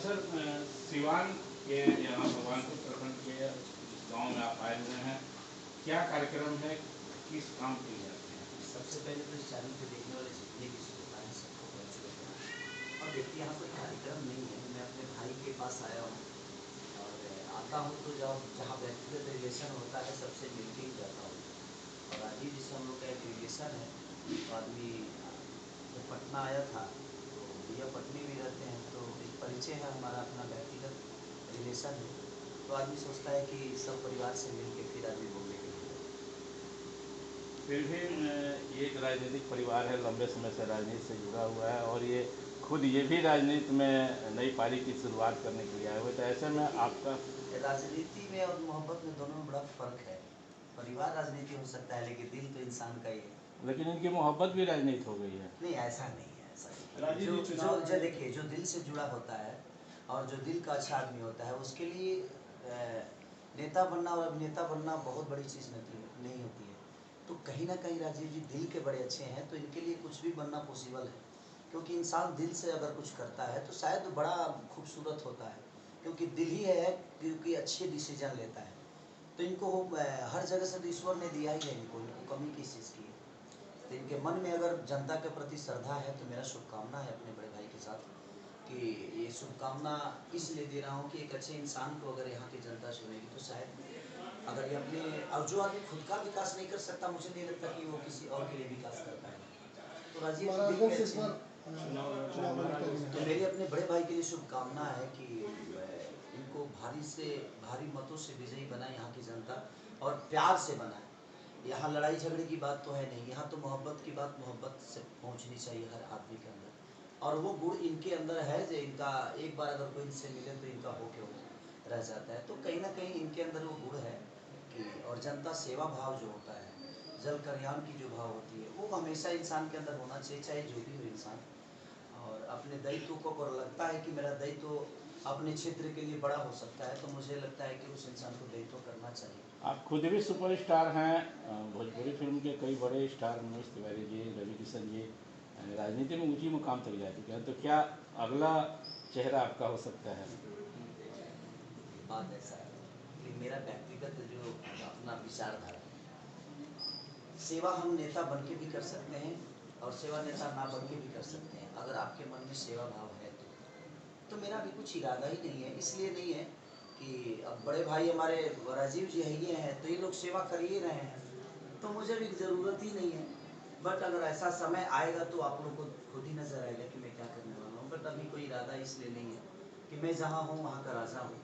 Sir Siwan के यहाँ भगवानपुर प्रखंड के गांव में आप आए हुए हैं, क्या कार्यक्रम है, किस काम के लिए आते हैं? सबसे पहले तो इस चैनल पे देखने वाले जितने भी श्रोता हैं सबको बहुत शुभकामनाएं। और देखिए यहाँ कोई कार्यक्रम नहीं है, मैं अपने भाई के पास आया हूँ और आता हूँ तो जब जहाँ व्यक्तिगत रिलेशन होता है सबसे मिलके ही जाता हूँ। और राजीव जी से हम लोग का एक रिलेशन है, तो आदमी जब पटना आया था तो भैया पटने में रहते हैं, तो एक परिचय है हमारा, अपना व्यक्तिगत रिलेशन है, तो आदमी सोचता है कि सब परिवार से मिल के फिर आदमी बोलने के लिए। फिर भी ये एक राजनीतिक परिवार है, लंबे समय से राजनीति से जुड़ा हुआ है और ये खुद ये भी राजनीति में नई पारी की शुरुआत करने के लिए आए हुए, तो ऐसे में आपका राजनीति में और मोहब्बत में दोनों में बड़ा फर्क है। परिवार राजनीति हो सकता है लेकिन दिल तो इंसान का ही है। लेकिन इनकी मोहब्बत भी राजनीति हो गई है। नहीं, ऐसा नहीं है, ऐसा नहीं है। जो देखिए, जो दिल से जुड़ा होता है और जो दिल का अच्छा आदमी होता है उसके लिए नेता बनना और अभिनेता बनना बहुत बड़ी चीज़ नहीं होती है। तो कहीं ना कहीं राजीव जी दिल के बड़े अच्छे हैं, तो इनके लिए कुछ भी बनना पॉसिबल है, क्योंकि इंसान दिल से अगर कुछ करता है तो शायद बड़ा खूबसूरत होता है, क्योंकि दिल ही है, क्योंकि अच्छे डिसीजन लेता है। तो इनको हर जगह से तो ईश्वर ने दिया ही है, इनको कमी किस चीज़ की है। तो इनके मन में अगर जनता के प्रति श्रद्धा है तो मेरा शुभकामना है अपने बड़े भाई के साथ कि ये शुभकामना इसलिए दे रहा हूँ कि एक अच्छे इंसान को अगर यहाँ की जनता चुनेगी तो शायद अगर ये अपने, और जो आदमी खुद का विकास नहीं कर सकता, मुझे नहीं लगता कि वो किसी और के लिए विकास कर पाएगा। तो राजीव तो मेरी अपने बड़े भाई के लिए शुभकामना है कि इनको भारी मतों से विजयी बनाए यहाँ की जनता, और प्यार से बनाए। यहाँ लड़ाई झगड़े की बात तो है नहीं, यहाँ तो मोहब्बत की बात मोहब्बत से पहुँचनी चाहिए हर आदमी के अंदर, और वो गुण इनके अंदर है जो इनका एक बार अगर कोई इनसे मिले तो इनका होके हो रह जाता है। तो कहीं ना कहीं इनके अंदर वो गुण है कि, और जनता सेवा भाव जो होता है, जल कल्याण की जो भाव होती है, वो हमेशा इंसान के अंदर होना चाहिए, चाहे जो भी हो इंसान। और अपने दायित्व को अगर लगता है कि मेरा दायित्व अपने क्षेत्र के लिए बड़ा हो सकता है, तो मुझे लगता है कि उस इंसान को दायित्व करना चाहिए। आप खुद भी सुपरस्टार हैं, भोजपुरी फिल्म के कई बड़े स्टार मनोज तिवारी जी, रवि किशन जी राजनीति में ऊंची मुकाम तक जा चुके हैं, तो क्या अगला चेहरा आपका हो सकता है? बात ऐसा है कि मेरा व्यक्तिगत जो अपना विचारधारा, सेवा हम नेता बन के भी कर सकते हैं और सेवा नेता ना बन के भी कर सकते हैं, अगर आपके मन में सेवा भाव है तो मेरा भी कुछ इरादा ही नहीं है, इसलिए नहीं है कि अब बड़े भाई हमारे राजीव जी है हैं तो ये लोग सेवा कर ही रहे हैं, तो मुझे भी ज़रूरत ही नहीं है। बट अगर ऐसा समय आएगा तो आप लोग को खुद ही नज़र आएगा कि मैं क्या करने वाला हूँ। बट अभी कोई इरादा इसलिए नहीं है कि मैं जहाँ हूँ वहाँ का राजा हूँ,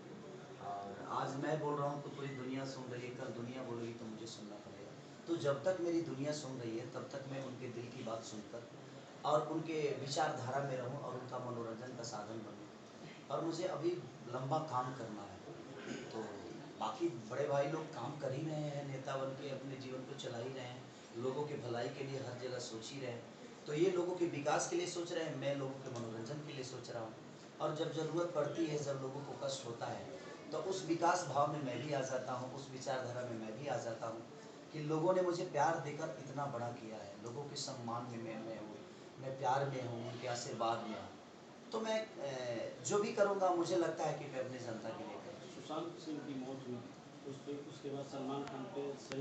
और आज मैं बोल रहा हूँ तो पूरी दुनिया सुन रही है, कल दुनिया बोलेगी तो मुझे सुनना पड़ेगा। तो जब तक मेरी दुनिया सुन रही है तब तक मैं उनके दिल की बात सुनकर और उनके विचारधारा में रहूं और उनका मनोरंजन का साधन बनूं। और मुझे अभी लंबा काम करना है, तो बाकी बड़े भाई लोग काम कर ही रहे हैं, नेता बन के अपने जीवन को चला ही रहे हैं, लोगों के भलाई के लिए हर जगह सोच ही रहे हैं। तो ये लोगों के विकास के लिए सोच रहे हैं, मैं लोगों के मनोरंजन के लिए सोच रहा हूँ। और जब ज़रूरत पड़ती है, जब लोगों को कष्ट होता है, तो उस विकास भाव में मैं भी आ जाता हूँ, उस विचारधारा में मैं भी आ जाता हूँ कि लोगों ने मुझे प्यार देकर इतना बड़ा किया है, लोगों के सम्मान में मैं हूँ, मैं प्यार में हूँ, उनके आशीर्वाद में हूँ। तो मैं जो भी करूँगा मुझे लगता है कि मैं अपनी जनता के लिए करूँ। सुशांत सिंह की मौत हुई, उसके बाद सलमान खान पे